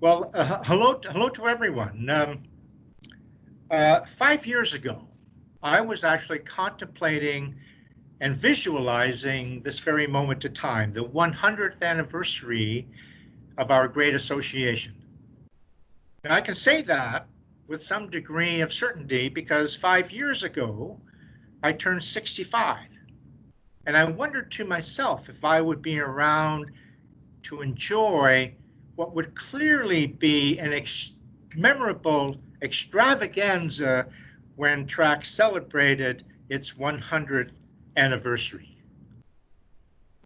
Well, hello to everyone. 5 years ago, I was actually contemplating and visualizing this very moment in time, the 100th anniversary of our great association. And I can say that with some degree of certainty because 5 years ago, I turned 65. And I wondered to myself if I would be around to enjoy what would clearly be an memorable extravaganza when TRAC celebrated its 100th anniversary.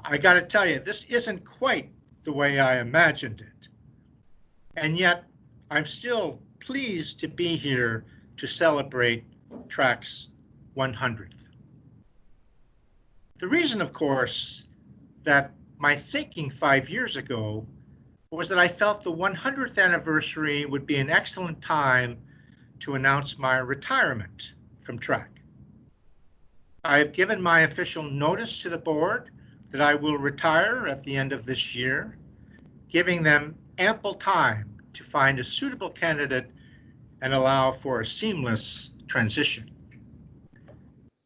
I got to tell you, this isn't quite the way I imagined it. And yet, I'm still pleased to be here to celebrate TRAC's 100th. The reason, of course, that my thinking 5 years ago was that I felt the 100th anniversary would be an excellent time to announce my retirement from TRAC. I have given my official notice to the board that I will retire at the end of this year, giving them ample time to find a suitable candidate and allow for a seamless transition.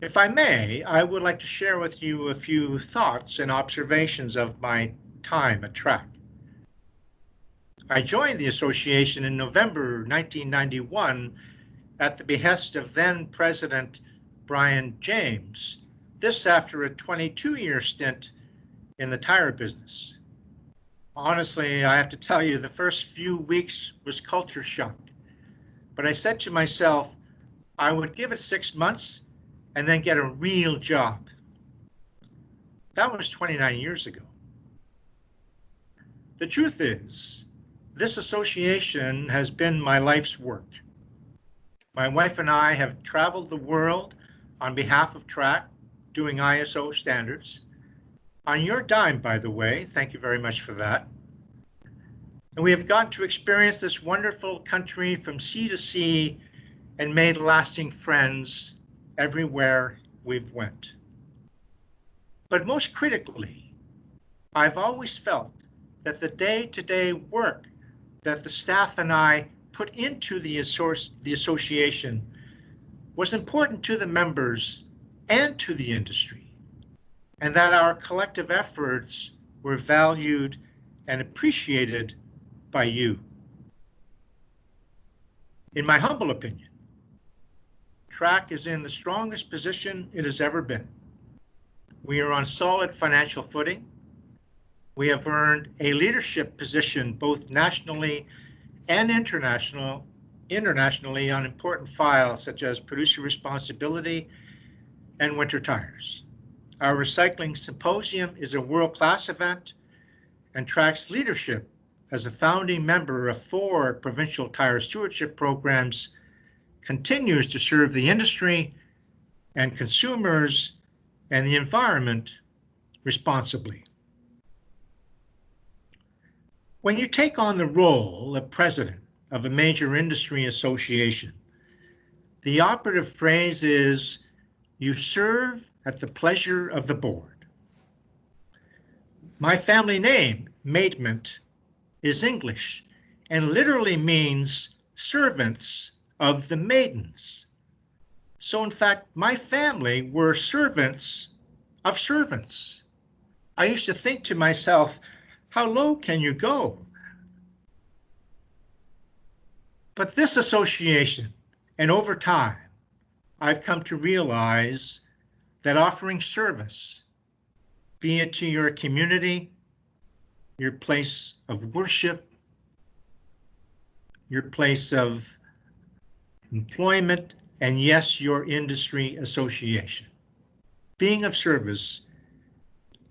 If I may, I would like to share with you a few thoughts and observations of my time at TRAC. I joined the association in November 1991 at the behest of then President Brian James, this after a 22-year stint in the tire business. Honestly, I have to tell you, the first few weeks was culture shock. But I said to myself, I would give it 6 months and then get a real job. That was 29 years ago. The truth is, this association has been my life's work. My wife and I have traveled the world on behalf of TRAC, doing ISO standards. On your dime, by the way, thank you very much for that. And we have gotten to experience this wonderful country from sea to sea and made lasting friends everywhere we've went. But most critically, I've always felt that the day-to-day work that the staff and I put into the association was important to the members and to the industry, and that our collective efforts were valued and appreciated by you. In my humble opinion, TRAC is in the strongest position it has ever been. We are on solid financial footing. We have earned a leadership position both nationally and internationally on important files such as producer responsibility and winter tires. Our recycling symposium is a world-class event, and TRAC's leadership as a founding member of 4 provincial tire stewardship programs continues to serve the industry and consumers and the environment responsibly. When you take on the role of president of a major industry association, the operative phrase is, you serve at the pleasure of the board. My family name, Maidment, is English and literally means servants of the maidens. So in fact, my family were servants of servants. I used to think to myself, how low can you go? But this association, and over time, I've come to realize that offering service, be it to your community, your place of worship, your place of employment, and yes, your industry association. Being of service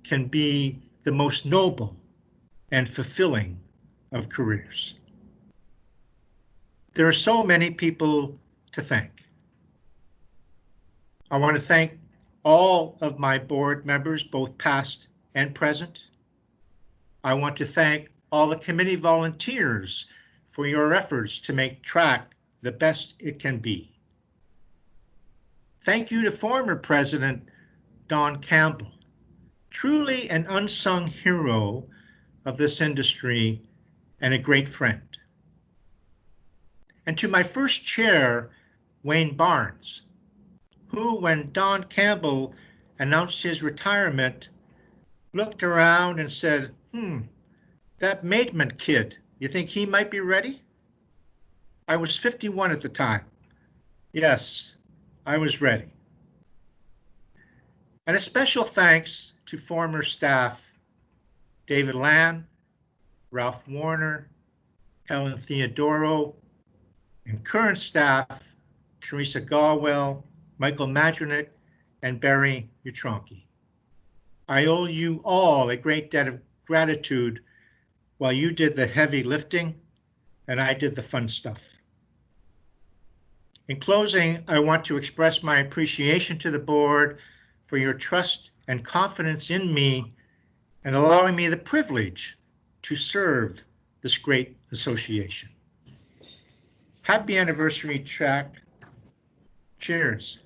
can be the most noble and fulfilling of careers. There are so many people to thank. I want to thank all of my board members, both past and present. I want to thank all the committee volunteers for your efforts to make TRAC the best it can be. Thank you to former President Don Campbell, truly an unsung hero of this industry and a great friend. And to my first chair, Wayne Barnes, who, when Don Campbell announced his retirement, looked around and said, that Maidment kid, you think he might be ready? I was 51 at the time. Yes, I was ready. And a special thanks to former staff David Lamb, Ralph Warner, Helen Theodoro, and current staff Teresa Galwell, Michael Madronick, and Barry Utronki. I owe you all a great debt of gratitude while you did the heavy lifting and I did the fun stuff. In closing, I want to express my appreciation to the board for your trust and confidence in me and allowing me the privilege to serve this great association. Happy anniversary, TRAC. Cheers.